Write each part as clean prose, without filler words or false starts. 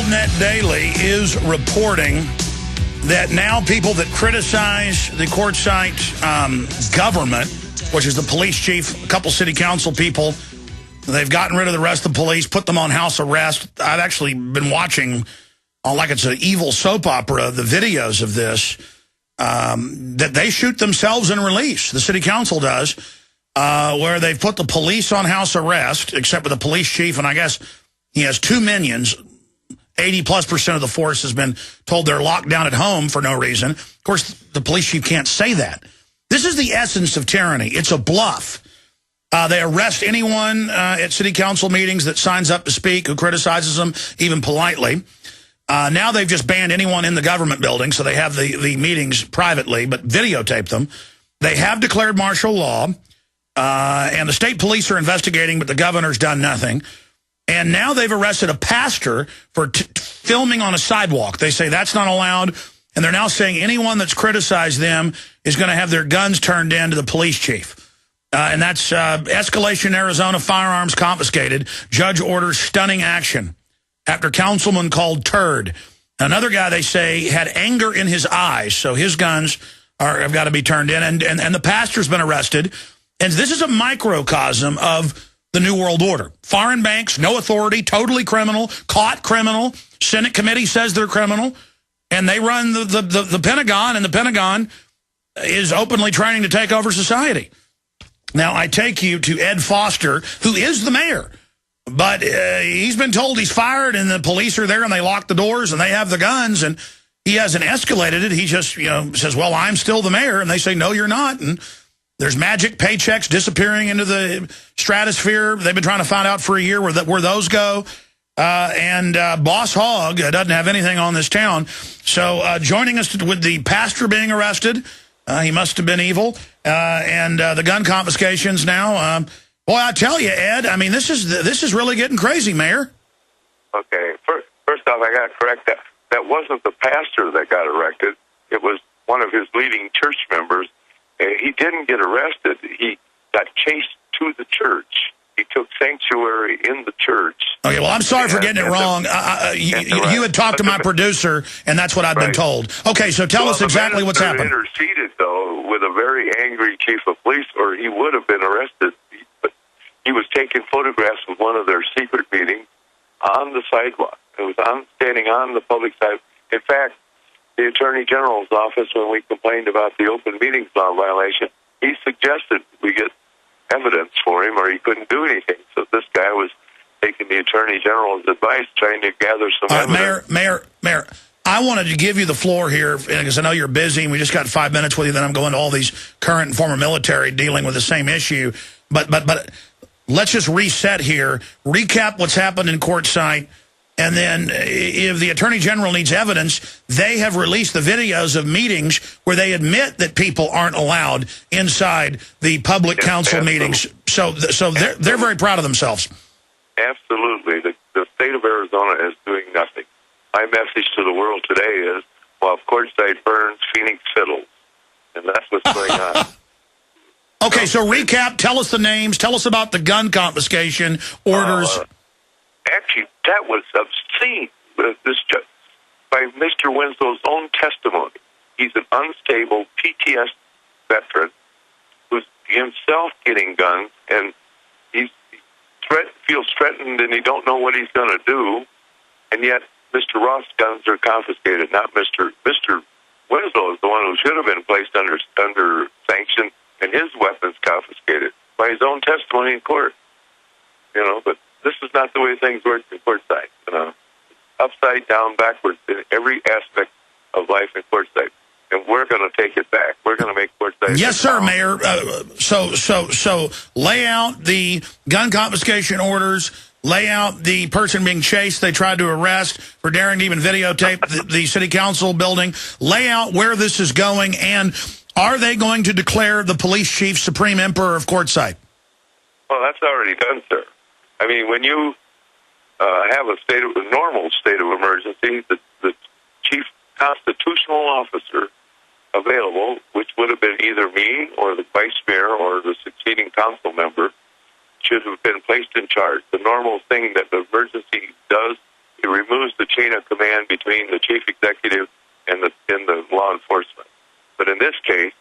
WorldNet Daily is reporting that now people that criticize the Quartzsite government, which is the police chief, a couple city council people, they've gotten rid of the rest of the police, put them on house arrest. I've actually been watching, like it's an evil soap opera, the videos of this, that they shoot themselves and release. The city council does, where they've put the police on house arrest, except for the police chief, and I guess he has two minions. 80+% of the force has been told they're locked down at home for no reason. Of course, the police chief can't say that. This is the essence of tyranny. It's a bluff. They arrest anyone at city council meetings that signs up to speak, who criticizes them, even politely. Now they've just banned anyone in the government building, so they have the meetings privately, but videotape them. They have declared martial law, and the state police are investigating, but the governor's done nothing. And now they've arrested a pastor for filming on a sidewalk. They say that's not allowed, and they're now saying anyone that's criticized them is going to have their guns turned in to the police chief. And that's escalation in Arizona, firearms confiscated. Judge orders stunning action after councilman called turd. Another guy, they say, had anger in his eyes, so his guns have got to be turned in. And the pastor's been arrested. And this is a microcosm of the New World Order. Foreign banks, no authority, totally criminal, caught criminal. Senate committee says they're criminal. And they run the Pentagon, and the Pentagon is openly trying to take over society. Now, I take you to Ed Foster, who is the mayor. But he's been told he's fired, and the police are there, and they lock the doors, and they have the guns, and he hasn't escalated it. He just, says, well, I'm still the mayor. And they say, no, you're not. And there's magic paychecks disappearing into the stratosphere. They've been trying to find out for a year where those go. And Boss Hogg doesn't have anything on this town. So joining us with the pastor being arrested, he must have been evil, and the gun confiscations now. Boy, I tell you, Ed, I mean, this is really getting crazy, Mayor. Okay, first off, I got to correct that. That wasn't the pastor that got arrested. It was one of his leading church members. He didn't get arrested. He got chased to the church. He took sanctuary in the church. Okay, well, I'm sorry for getting it wrong. You had talked to my producer, and that's what I've been told. Okay, so tell us exactly what's happened. The minister interceded, though, with a very angry chief of police, or he would have been arrested. But he was taking photographs of one of their secret meetings on the sidewalk. It was standing on the public side. In fact, the Attorney General's office, when we complained about the open meetings law violation, he suggested we get evidence for him, or he couldn't do anything. So this guy was taking the Attorney General's advice, trying to gather some evidence. Mayor, I wanted to give you the floor here, because I know you're busy, and we just got 5 minutes with you, then I'm going to all these current and former military dealing with the same issue. But let's just reset here, recap what's happened in Quartzsite. And then if the Attorney General needs evidence, they have released the videos of meetings where they admit that people aren't allowed inside the public council meetings. So they're very proud of themselves. Absolutely. The state of Arizona is doing nothing. My message to the world today is, while Quartzsite burns, Phoenix fiddles. And that's what's going on. Okay, so recap, tell us the names, tell us about the gun confiscation orders. Actually, that was obscene. By Mr. Winslow's own testimony, he's an unstable PTS veteran who's himself getting guns, and he feels threatened, and he don't know what he's going to do. And yet, Mr. Roth's guns are confiscated. Not Mr. Winslow is the one who should have been placed under sanction, and his weapons confiscated by his own testimony in court. But this is not the way things work in Quartzsite. Upside down, backwards in every aspect of life in Quartzsite. And we're going to take it back. We're going to make Quartzsite. Yes, sir, Mayor. So lay out the gun confiscation orders. Lay out the person being chased they tried to arrest for daring to even videotape the city council building. Lay out where this is going, and are they going to declare the police chief supreme emperor of Quartzsite? Well, that's already done, sir. I mean, when you have a normal state of emergency, the chief constitutional officer available, which would have been either me or the vice mayor or the succeeding council member, should have been placed in charge. The normal thing that the emergency does it removes the chain of command between the chief executive and the law enforcement. But in this case,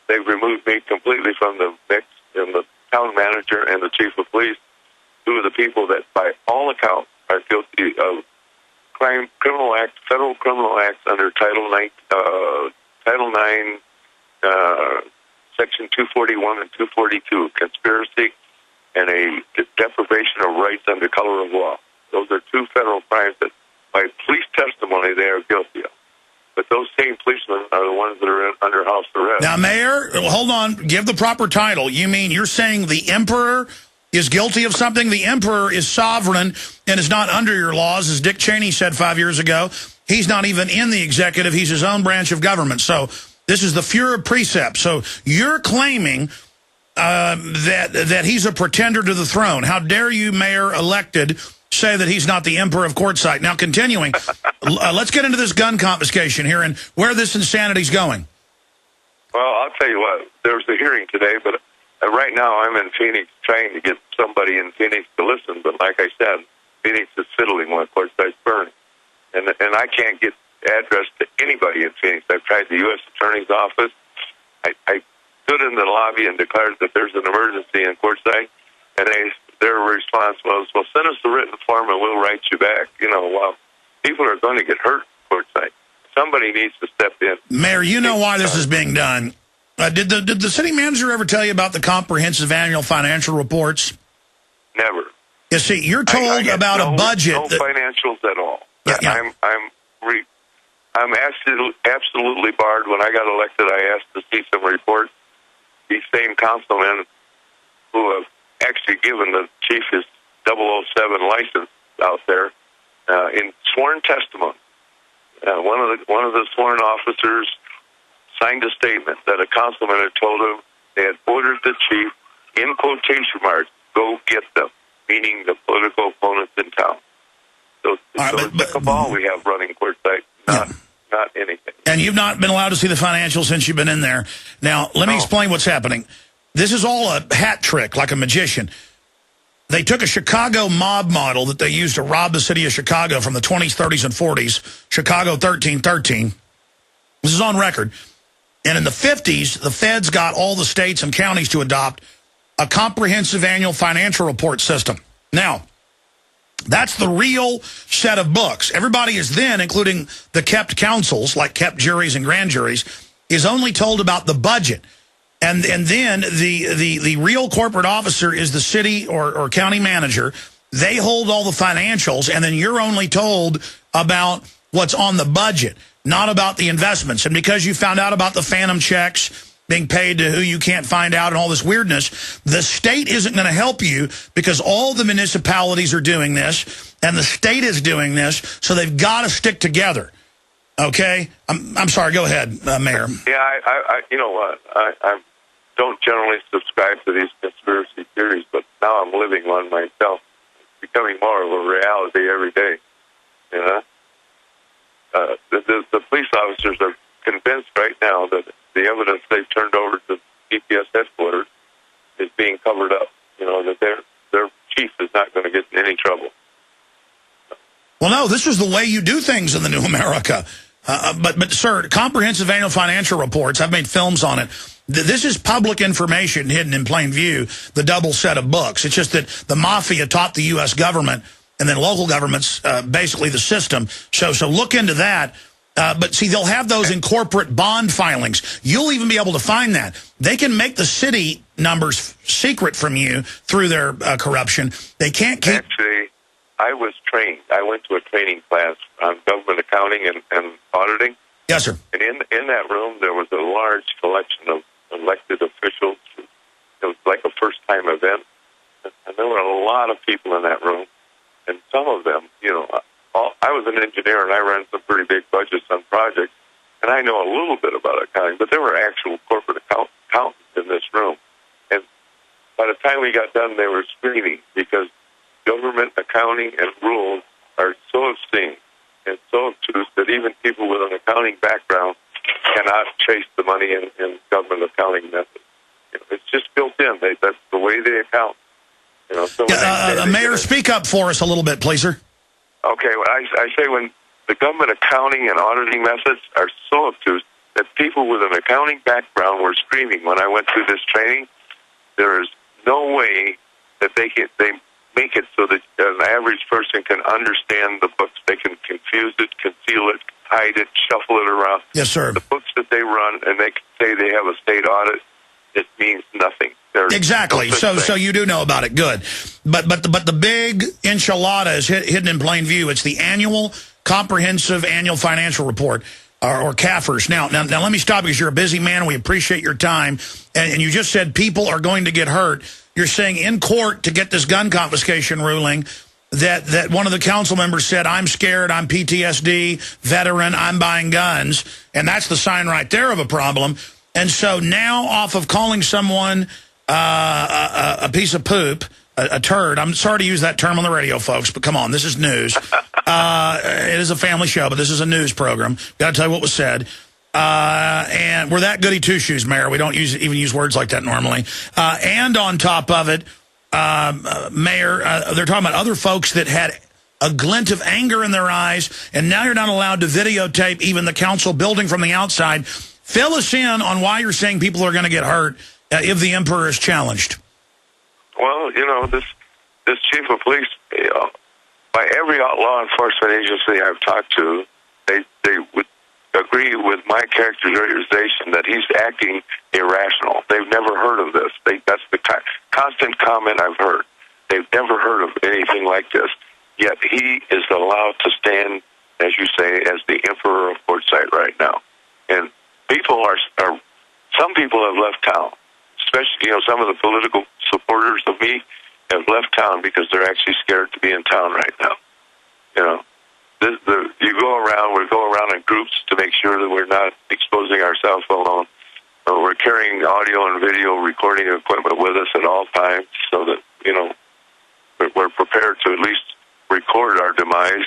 they've removed me completely from the mix, and the town manager and the chief of police, two of the people that, by all accounts, are guilty of criminal acts, federal criminal acts under Title 9, Section 241 and 242, conspiracy and a deprivation of rights under color of law. Those are two federal crimes that, by police testimony, they are guilty of. But those same policemen are the ones that are under house arrest. Now, Mayor, hold on. Give the proper title. You mean you're saying the emperor is guilty of something? The emperor is sovereign and is not under your laws, as Dick Cheney said 5 years ago. He's not even in the executive. He's his own branch of government. So this is the Führer precept. So you're claiming that he's a pretender to the throne. How dare you, Mayor elected, say that he's not the emperor of Quartzsite? Now, continuing, let's get into this gun confiscation here and where this insanity's going. Well, I'll tell you what. There was a hearing today, but right now I'm in Phoenix trying to get somebody in Phoenix to listen. But like I said, Phoenix is fiddling while Quartzsite's burning. And I can't get address to anybody in Phoenix. I've tried the U.S. Attorney's Office. I stood in the lobby and declared that there's an emergency in Quartzsite, and their response was, well, send us the written form and we'll write you back. You know, well, people are going to get hurt in Quartzsite. Somebody needs to step in. Mayor, you know why this is being done. Did the city manager ever tell you about the comprehensive annual financial reports? Never. You see, you're told about a budget. No financials at all. Yeah. I'm absolutely barred. When I got elected, I asked to see some reports. These same councilmen who have actually given the chief his 007 license out there in sworn testimony. One of the sworn officers signed a statement that a councilman had told him they had ordered the chief, in quotation marks, go get them, meaning the political opponents in town. So it's a cabal we have running Quartzsite, not anything. And you've not been allowed to see the financials since you've been in there. Now, let me explain what's happening. This is all a hat trick, like a magician. They took a Chicago mob model that they used to rob the city of Chicago from the 20s, 30s, and 40s, Chicago 1313. This is on record. And in the 50s, the feds got all the states and counties to adopt a comprehensive annual financial report system. Now, that's the real set of books. Everybody is then, including the kept councils, like kept juries and grand juries, is only told about the budget. And then the real corporate officer is the city or county manager. They hold all the financials, and then you're only told about what's on the budget, not about the investments. And because you found out about the phantom checks being paid to who you can't find out and all this weirdness, the state isn't going to help you because all the municipalities are doing this, and the state is doing this, so they've got to stick together. Okay? I'm sorry, go ahead, Mayor. Yeah, I you know what? I don't generally subscribe to these conspiracy theories, but now I'm living one myself. It's becoming more of a reality every day. You know? The police officers are convinced right now that the evidence they've turned over to DPS headquarters is being covered up. You know, that their chief is not going to get in any trouble. Well, no, this is the way you do things in the new America. But, sir, comprehensive annual financial reports, I've made films on it. This is public information hidden in plain view, the double set of books. It's just that the mafia taught the U.S. government and then local governments, basically the system. So look into that. But, see, they'll have those in corporate bond filings. You'll even be able to find that. They can make the city numbers secret from you through their corruption. They can't keep... Actually, I was trained. I went to a training class on government accounting and auditing. Yes, sir. And in that room, there was a large collection of elected officials. It was like a first-time event. And there were a lot of people in that room. And some of them, you know, I was an engineer, and I ran some pretty big budgets on projects, and I know a little bit about accounting, but there were actual corporate accountants in this room. And by the time we got done, they were screaming because government accounting and rules are so obscene and so obtuse that even people with an accounting background cannot trace the money in government accounting methods. You know, it's just built in. That's the way they account. You know, so Mayor, speak up for us a little bit, please, sir. Okay, well, I say when the government accounting and auditing methods are so obtuse that people with an accounting background were screaming when I went through this training. There is no way that they make it so that an average person can understand the books. They can confuse it, conceal it, hide it, shuffle it around. Yes, sir. The books that they run, and they can say they have a state audit, it means nothing. There's exactly. No so you do know about it. Good. But the big enchilada is hidden in plain view. It's the comprehensive annual financial report, or CAFRs. Now, let me stop because you're a busy man. We appreciate your time. And you just said people are going to get hurt. You're saying in court to get this gun confiscation ruling that one of the council members said, I'm scared, I'm PTSD, veteran, I'm buying guns. And that's the sign right there of a problem. And so now, off of calling someone a piece of poop, a turd, I'm sorry to use that term on the radio, folks, but come on, this is news. It is a family show, but this is a news program. Got to tell you what was said. And we're that goody two-shoes, Mayor. We don't even use words like that normally. And on top of it, Mayor, they're talking about other folks that had a glint of anger in their eyes, and now you're not allowed to videotape even the council building from the outside. Fill us in on why you're saying people are going to get hurt if the emperor is challenged. Well, this chief of police, by every law enforcement agency I've talked to, they would agree with my characterization that he's acting irrational. They've never heard of this. That's the constant comment I've heard. They've never heard of anything like this. Yet he is allowed to stand, as you say, as the emperor of Quartzsite right now. And people some people have left town, especially, some of the political supporters of me have left town because they're actually scared to be in town right now. We go around in groups to make sure that we're not exposing our cell phone. We're carrying audio and video recording equipment with us at all times so that, we're prepared to at least record our demise,